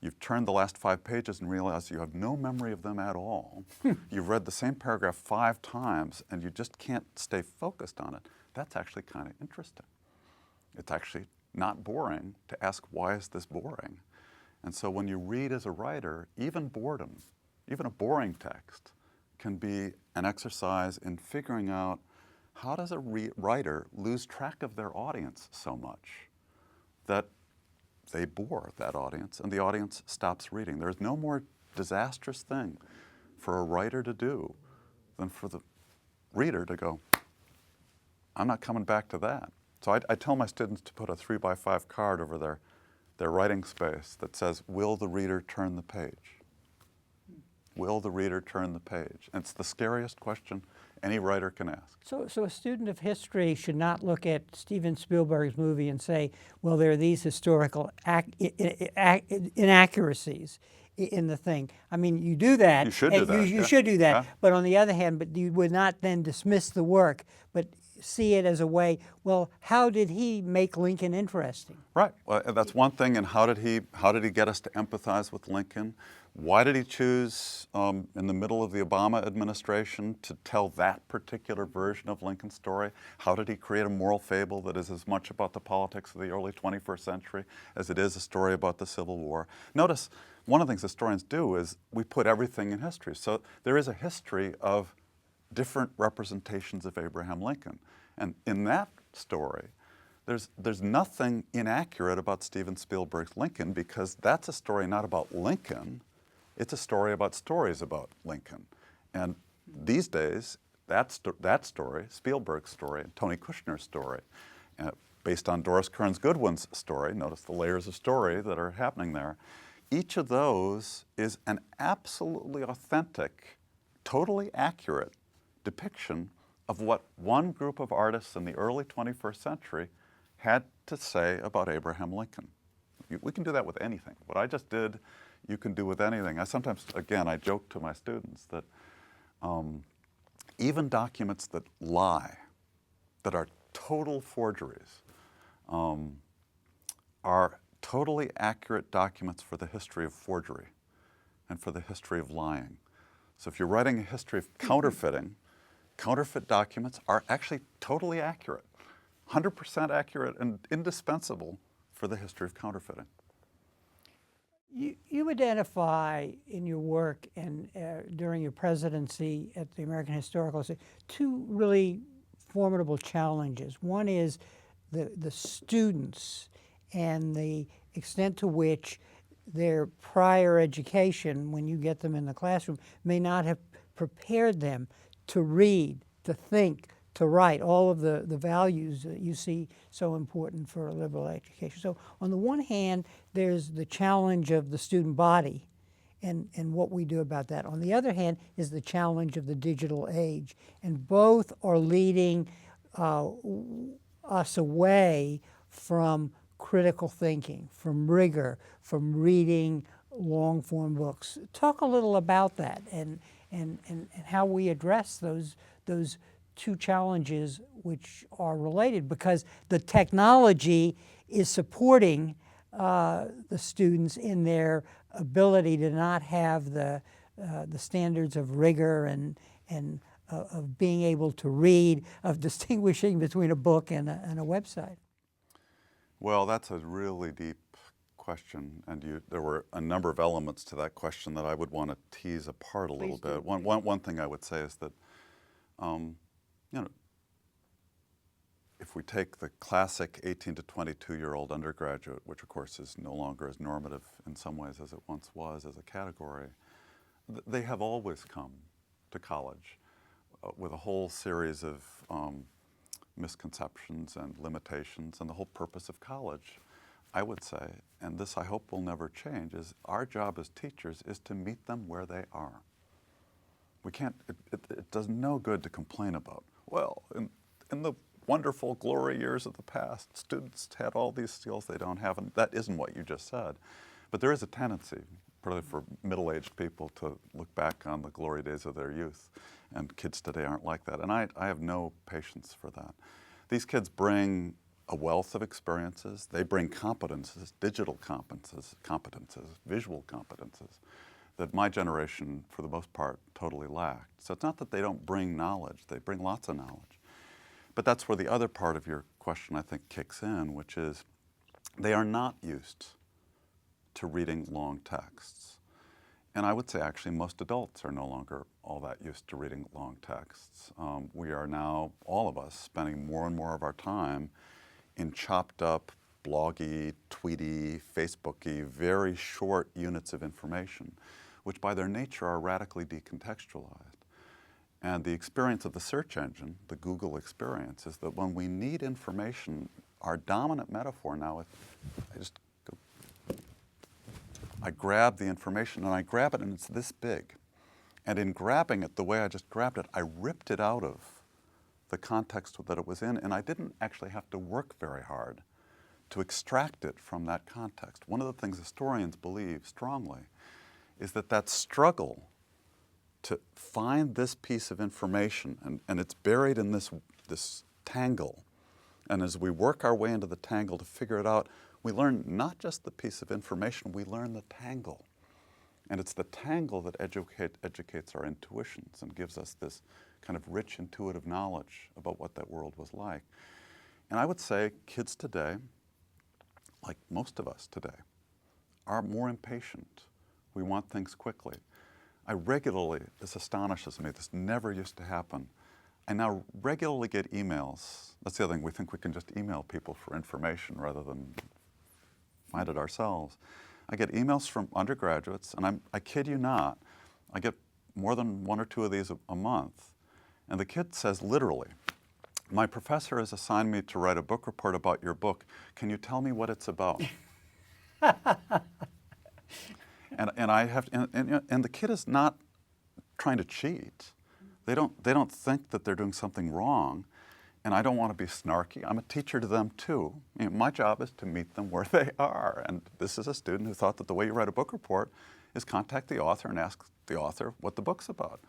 you've turned the last 5 pages and realize you have no memory of them at all, you've read the same paragraph 5 times and you just can't stay focused on it, that's actually kind of interesting. It's actually not boring to ask, why is this boring? And so when you read as a writer, even boredom, even a boring text, can be an exercise in figuring out how does a writer lose track of their audience so much that they bore that audience and the audience stops reading. There's no more disastrous thing for a writer to do than for the reader to go, I'm not coming back to that. So I tell my students to put a 3x5 card over their writing space that says, will the reader turn the page? Will the reader turn the page? And it's the scariest question any writer can ask. So a student of history should not look at Steven Spielberg's movie and say, well, there are these historical inaccuracies in the thing. I mean, you do that. You should do that. You should do that. Yeah. But on the other hand, but you would not then dismiss the work, but see it as a way, well, how did he make Lincoln interesting? Right. Well, that's one thing. And how did he get us to empathize with Lincoln? Why did he choose, in the middle of the Obama administration, to tell that particular version of Lincoln's story? How did he create a moral fable that is as much about the politics of the early 21st century as it is a story about the Civil War? Notice, one of the things historians do is we put everything in history. So there is a history of different representations of Abraham Lincoln. And in that story, there's nothing inaccurate about Steven Spielberg's Lincoln, because that's a story not about Lincoln, it's a story about stories about Lincoln. And these days, that story, Spielberg's story, and Tony Kushner's story, based on Doris Kearns Goodwin's story, notice the layers of story that are happening there, each of those is an absolutely authentic, totally accurate depiction of what one group of artists in the early 21st century had to say about Abraham Lincoln. We can do that with anything. What I just did, you can do with anything. I sometimes, again, I joke to my students that even documents that lie, that are total forgeries, are totally accurate documents for the history of forgery and for the history of lying. So if you're writing a history of counterfeiting, counterfeit documents are actually totally accurate, 100% accurate and indispensable for the history of counterfeiting. You identify in your work and during your presidency at the American Historical Society 2 really formidable challenges. One is the students and the extent to which their prior education, when you get them in the classroom, may not have prepared them to read, to think, to write, all of the values that you see so important for a liberal education. So on the one hand, there's the challenge of the student body and what we do about that. On the other hand is the challenge of the digital age. And both are leading us away from critical thinking, from rigor, from reading long-form books. Talk a little about that and how we address those two challenges which are related, because the technology is supporting the students in their ability to not have the standards of rigor and of being able to read, of distinguishing between a book and a website. Well, that's a really deep question, and there were a number of elements to that question that I would want to tease apart a little bit. One thing I would say is that, if we take the classic 18 to 22-year-old undergraduate, which of course is no longer as normative in some ways as it once was as a category, they have always come to college with a whole series of misconceptions and limitations, and the whole purpose of college, I would say, and this I hope will never change, is our job as teachers is to meet them where they are. We can't, it does no good to complain about, well, in the wonderful glory years of the past, students had all these skills they don't have, and that isn't what you just said. But there is a tendency, particularly for middle-aged people, to look back on the glory days of their youth, and kids today aren't like that, and I have no patience for that. These kids bring a wealth of experiences. They bring competences, digital competences, visual competences, that my generation, for the most part, totally lacked. So it's not that they don't bring knowledge, they bring lots of knowledge. But that's where the other part of your question, I think, kicks in, which is they are not used to reading long texts. And I would say actually most adults are no longer all that used to reading long texts. We are now, all of us, spending more and more of our time in chopped up, bloggy, tweety, Facebooky, very short units of information, which by their nature are radically decontextualized. And the experience of the search engine, the Google experience, is that when we need information, our dominant metaphor now is, I grab the information and I grab it and it's this big. And in grabbing it the way I just grabbed it, I ripped it out of the context that it was in, and I didn't actually have to work very hard to extract it from that context. One of the things historians believe strongly is that that struggle to find this piece of information, and it's buried in this tangle, and as we work our way into the tangle to figure it out, we learn not just the piece of information, we learn the tangle. And it's the tangle that educates our intuitions and gives us this kind of rich intuitive knowledge about what that world was like. And I would say kids today, like most of us today, are more impatient. We want things quickly. I regularly, this astonishes me, this never used to happen. I now regularly get emails. That's the other thing, we think we can just email people for information rather than find it ourselves. I get emails from undergraduates, and I kid you not, I get more than one or two of these a month. And the kid says literally, my professor has assigned me to write a book report about your book. Can you tell me what it's about? and I have, and the kid is not trying to cheat. They don't think that they're doing something wrong. And I don't want to be snarky. I'm a teacher to them too. My job is to meet them where they are. And this is a student who thought that the way you write a book report is contact the author and ask the author what the book's about.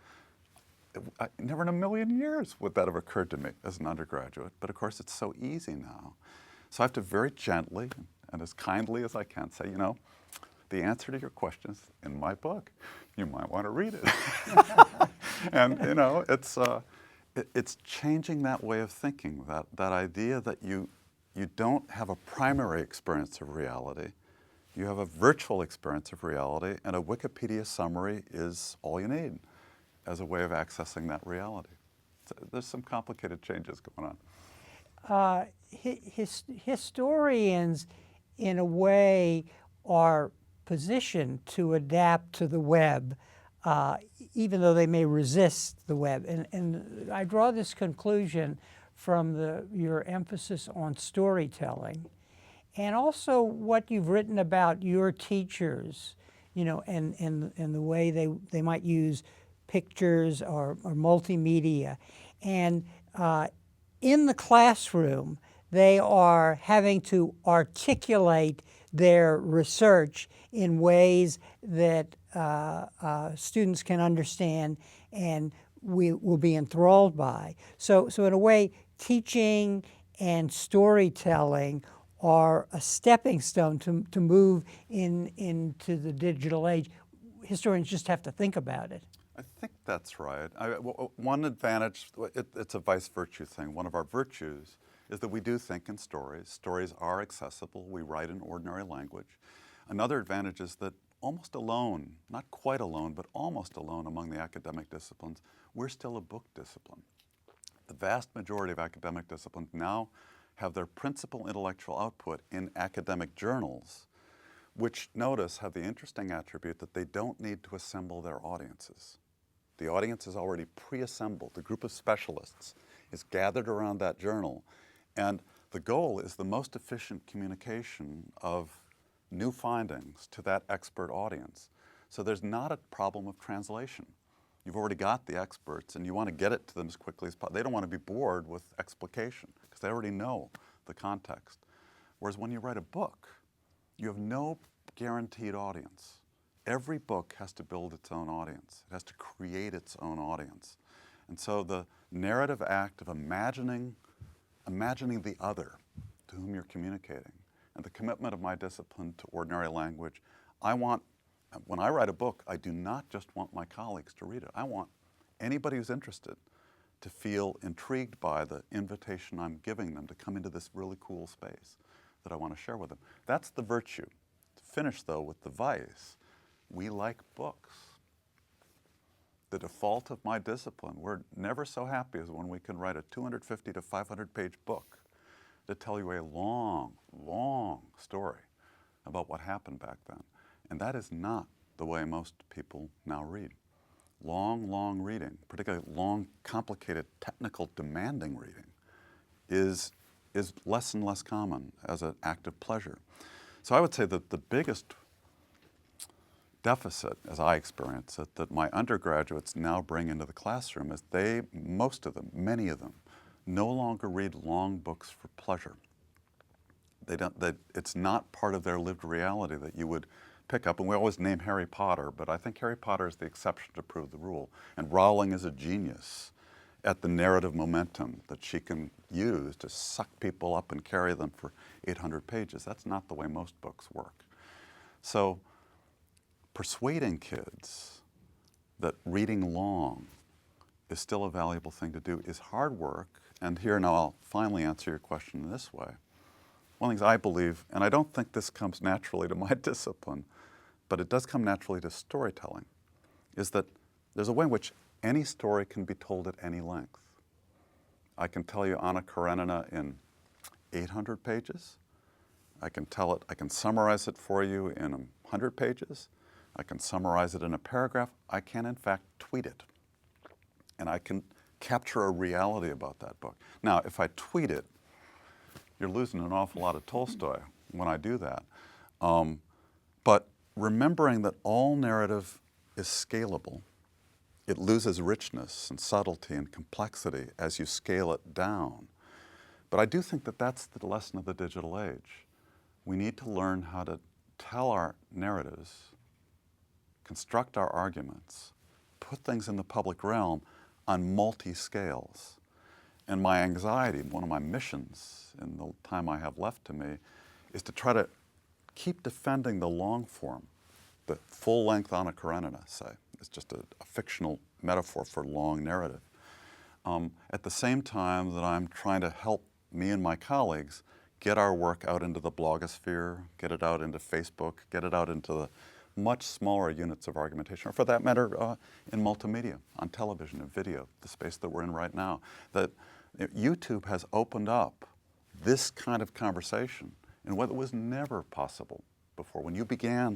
Never in a million years would that have occurred to me as an undergraduate. But of course, it's so easy now. So I have to very gently and as kindly as I can say, the answer to your question is in my book. You might want to read it. And it's changing that way of thinking, that idea that you don't have a primary experience of reality, you have a virtual experience of reality, and a Wikipedia summary is all you need as a way of accessing that reality. So there's some complicated changes going on. Historians, in a way, are positioned to adapt to the web. even though they may resist the web. And I draw this conclusion from your emphasis on storytelling, and also what you've written about your teachers, you know, and the way they might use pictures or multimedia. And in the classroom, they are having to articulate their research in ways that students can understand and we will be enthralled by. So in a way, teaching and storytelling are a stepping stone to move into the digital age. Historians just have to think about it. I think that's right. One advantage, it's a vice virtue thing. One of our virtues is that we do think in stories. Stories are accessible. We write in ordinary language. Another advantage is that almost alone, not quite alone, but almost alone among the academic disciplines, we're still a book discipline. The vast majority of academic disciplines now have their principal intellectual output in academic journals, which, notice, have the interesting attribute that they don't need to assemble their audiences. The audience is already pre-assembled. The group of specialists is gathered around that journal, and the goal is the most efficient communication of new findings to that expert audience. So there's not a problem of translation. You've already got the experts, and you want to get it to them as quickly as possible. They don't want to be bored with explication because they already know the context. Whereas when you write a book, you have no guaranteed audience. Every book has to build its own audience. It has to create its own audience. And so the narrative act of imagining the other to whom you're communicating, and the commitment of my discipline to ordinary language, when I write a book, I do not just want my colleagues to read it. I want anybody who's interested to feel intrigued by the invitation I'm giving them to come into this really cool space that I want to share with them. That's the virtue. To finish, though, with the vice, we like books. The default of my discipline, we're never so happy as when we can write a 250 to 500 page book to tell you a long, long story about what happened back then. And that is not the way most people now read. Long, long reading, particularly long, complicated, technical, demanding reading, is less and less common as an act of pleasure. So I would say that the biggest deficit, as I experience it, that my undergraduates now bring into the classroom is most of them, many of them, no longer read long books for pleasure. It's not part of their lived reality that you would pick up, and we always name Harry Potter, but I think Harry Potter is the exception to prove the rule. And Rowling is a genius at the narrative momentum that she can use to suck people up and carry them for 800 pages. That's not the way most books work. So persuading kids that reading long is still a valuable thing to do is hard work. And here now I'll finally answer your question in this way. One of the things I believe, and I don't think this comes naturally to my discipline, but it does come naturally to storytelling, is that there's a way in which any story can be told at any length. I can tell you Anna Karenina in 800 pages. I can summarize it for you in 100 pages. I can summarize it in a paragraph. I can, in fact, tweet it. And I can capture a reality about that book. Now, if I tweet it, you're losing an awful lot of Tolstoy when I do that. But remembering that all narrative is scalable, it loses richness and subtlety and complexity as you scale it down. But I do think that that's the lesson of the digital age. We need to learn how to tell our narratives, construct our arguments, put things in the public realm on multi-scales. And my anxiety, one of my missions in the time I have left to me, is to try to keep defending the long form, the full-length Anna Karenina, say. It's just a fictional metaphor for long narrative. At the same time that I'm trying to help me and my colleagues get our work out into the blogosphere, get it out into Facebook, get it out into the much smaller units of argumentation, or for that matter, in multimedia, on television and video, the space that we're in right now. That YouTube has opened up this kind of conversation in what was never possible before. When you began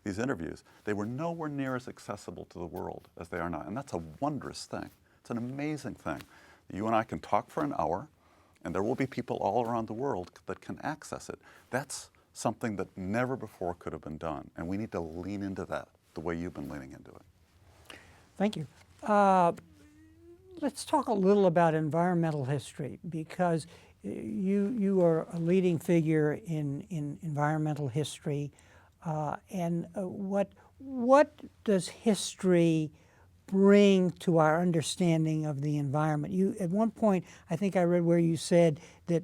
these interviews, they were nowhere near as accessible to the world as they are now. And that's a wondrous thing. It's an amazing thing. You and I can talk for an hour, and there will be people all around the world that can access it. That's something that never before could have been done. And we need to lean into that the way you've been leaning into it. Thank you. Let's talk a little about environmental history, because you are a leading figure in environmental history. And what does history bring to our understanding of the environment? You, at one point, I think I read where you said that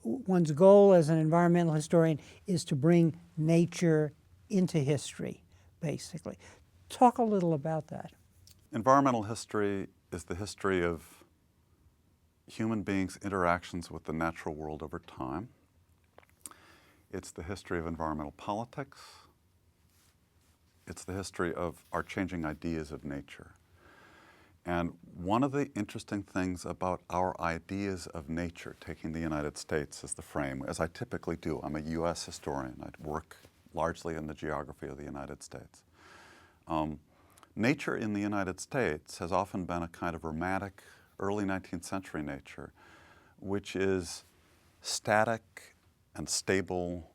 one's goal as an environmental historian is to bring nature into history, basically. Talk a little about that. Environmental history is the history of human beings' interactions with the natural world over time. It's the history of environmental politics. It's the history of our changing ideas of nature. And one of the interesting things about our ideas of nature, taking the United States as the frame, as I typically do, I'm a US historian. I work largely in the geography of the United States. Nature in the United States has often been a kind of romantic, early 19th century nature, which is static and stable,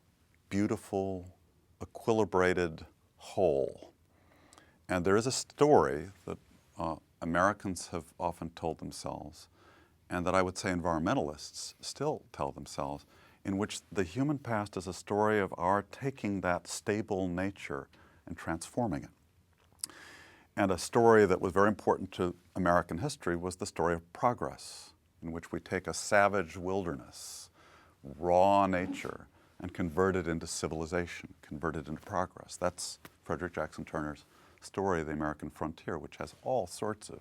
beautiful, equilibrated whole. And there is a story that Americans have often told themselves, and that I would say environmentalists still tell themselves, in which the human past is a story of our taking that stable nature and transforming it. And a story that was very important to American history was the story of progress, in which we take a savage wilderness, raw nature, and convert it into civilization, convert it into progress. That's Frederick Jackson Turner's story of the American frontier, which has all sorts of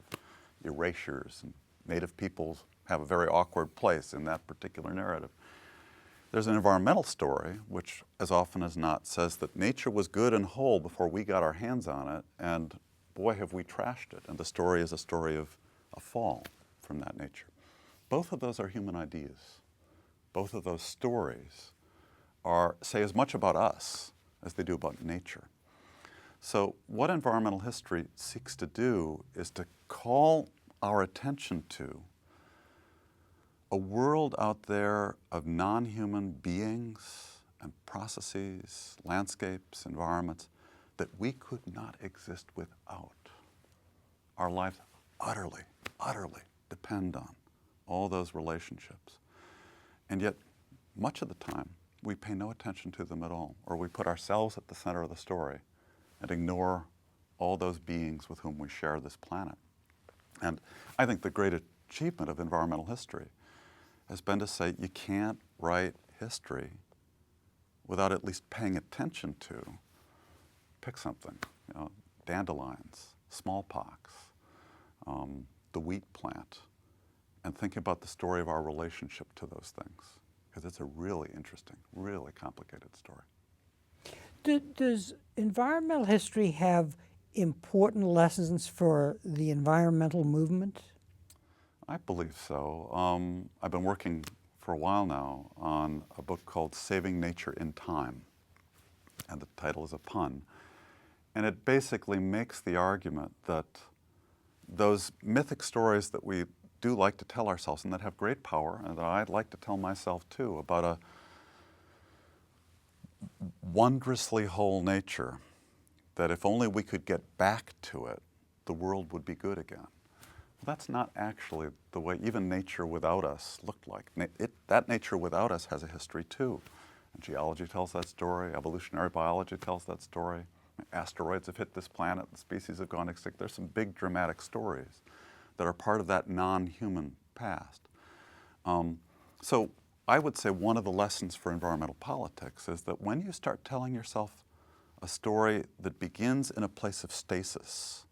erasures, and Native peoples have a very awkward place in that particular narrative. There's an environmental story, which as often as not says that nature was good and whole before we got our hands on it, and boy, have we trashed it. And the story is a story of a fall from that nature. Both of those are human ideas. Both of those stories say as much about us as they do about nature. So what environmental history seeks to do is to call our attention to a world out there of non-human beings and processes, landscapes, environments that we could not exist without. Our lives utterly, utterly depend on all those relationships. And yet, much of the time, we pay no attention to them at all, or we put ourselves at the center of the story and ignore all those beings with whom we share this planet. And I think the great achievement of environmental history has been to say you can't write history without at least paying attention to, pick something, dandelions, smallpox, the wheat plant, and thinking about the story of our relationship to those things, because it's a really interesting, really complicated story. Does environmental history have important lessons for the environmental movement? I believe so. I've been working for a while now on a book called Saving Nature in Time, and the title is a pun. And it basically makes the argument that those mythic stories that we do like to tell ourselves and that have great power, and that I'd like to tell myself too, about a wondrously whole nature, that if only we could get back to it, the world would be good again. Well, that's not actually the way even nature without us looked like. That nature without us has a history too. And geology tells that story, evolutionary biology tells that story. Asteroids have hit this planet, the species have gone extinct. There's some big dramatic stories that are part of that non-human past. So I would say one of the lessons for environmental politics is that when you start telling yourself a story that begins in a place of stasis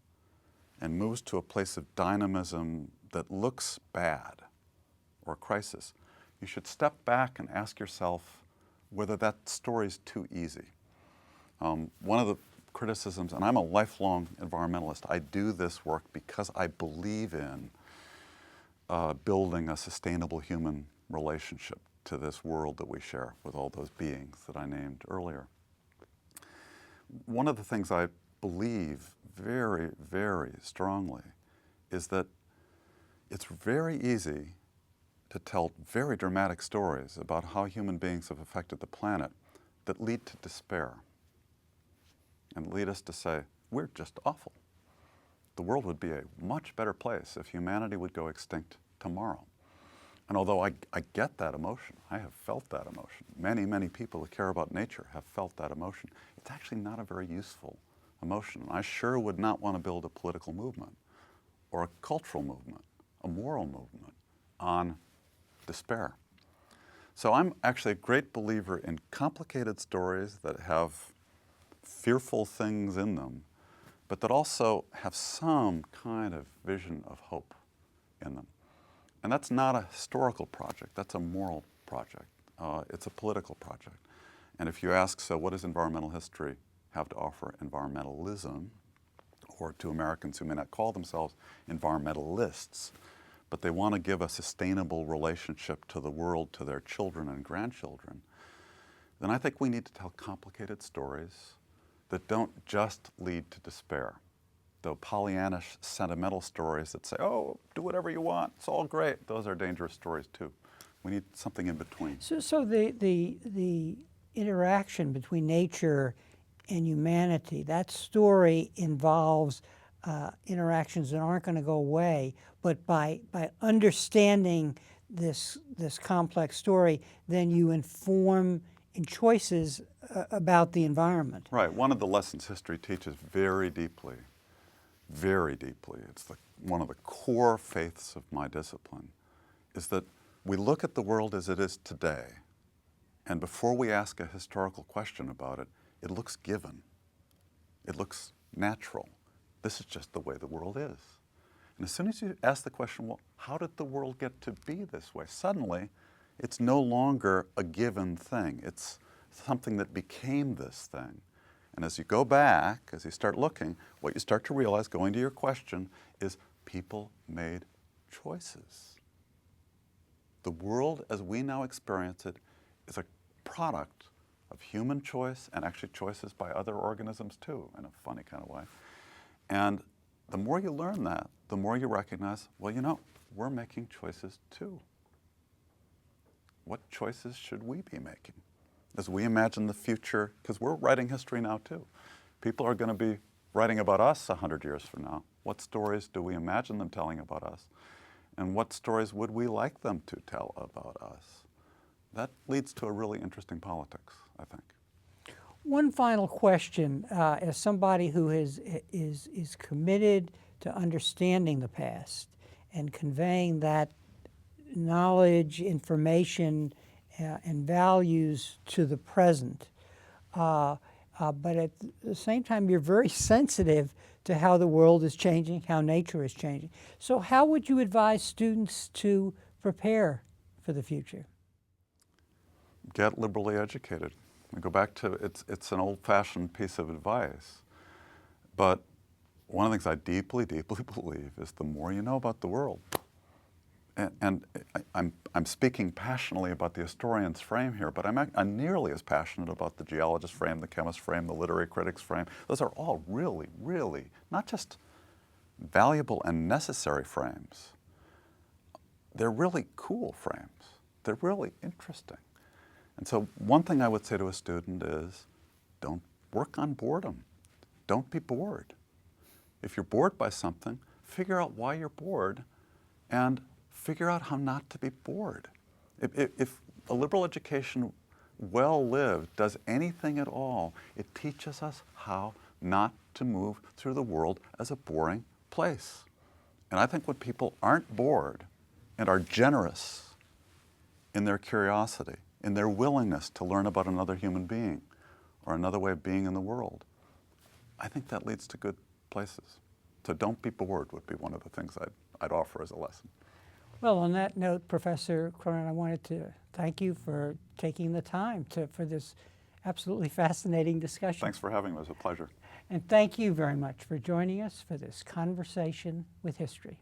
and moves to a place of dynamism that looks bad or crisis, you should step back and ask yourself whether that story is too easy. One of the criticisms, and I'm a lifelong environmentalist, I do this work because I believe in building a sustainable human relationship to this world that we share with all those beings that I named earlier. One of the things I believe very, very strongly is that it's very easy to tell very dramatic stories about how human beings have affected the planet that lead to despair and lead us to say, we're just awful. The world would be a much better place if humanity would go extinct tomorrow. And although I get that emotion, I have felt that emotion. Many, many people who care about nature have felt that emotion. It's actually not a very useful emotion. And I sure would not want to build a political movement or a cultural movement, a moral movement on despair. So I'm actually a great believer in complicated stories that have fearful things in them, but that also have some kind of vision of hope in them. And that's not a historical project, that's a moral project. It's a political project. And if you ask, so what does environmental history have to offer environmentalism, or to Americans who may not call themselves environmentalists, but they want to give a sustainable relationship to the world, to their children and grandchildren, then I think we need to tell complicated stories that don't just lead to despair. The Pollyannish sentimental stories that say, oh, do whatever you want, it's all great, those are dangerous stories too. We need something in between. So the interaction between nature and humanity, that story involves interactions that aren't going to go away, but by understanding this complex story, then you inform in choices about the environment. Right, one of the lessons history teaches very deeply, it's one of the core faiths of my discipline, is that we look at the world as it is today, and before we ask a historical question about it, it looks given. It looks natural. This is just the way the world is. And as soon as you ask the question, well, how did the world get to be this way? Suddenly, it's no longer a given thing. It's something that became this thing. And as you go back, as you start looking, what you start to realize, going to your question, is people made choices. The world as we now experience it is a product of human choice and actually choices by other organisms too, in a funny kind of way. And the more you learn that, the more you recognize, well, you know, we're making choices too. What choices should we be making as we imagine the future? Because we're writing history now too. People are going to be writing about us 100 years from now. What stories do we imagine them telling about us? And what stories would we like them to tell about us? That leads to a really interesting politics, I think. One final question, as somebody who is committed to understanding the past and conveying that knowledge, information, and values to the present, but at the same time you're very sensitive to how the world is changing, how nature is changing. So how would you advise students to prepare for the future? Get liberally educated. We go back to, it's an old-fashioned piece of advice, but one of the things I deeply, deeply believe is the more you know about the world, and I'm speaking passionately about the historian's frame here, but I'm nearly as passionate about the geologist's frame, the chemist's frame, the literary critic's frame. Those are all really, really not just valuable and necessary frames. They're really cool frames. They're really interesting. And so one thing I would say to a student is, don't work on boredom. Don't be bored. If you're bored by something, figure out why you're bored and figure out how not to be bored. If a liberal education, well lived, does anything at all, it teaches us how not to move through the world as a boring place. And I think when people aren't bored and are generous in their curiosity, in their willingness to learn about another human being or another way of being in the world, I think that leads to good places. So don't be bored would be one of the things I'd offer as a lesson. Well, on that note, Professor Cronon, I wanted to thank you for taking the time for this absolutely fascinating discussion. Thanks for having me. It was a pleasure. And thank you very much for joining us for this conversation with history.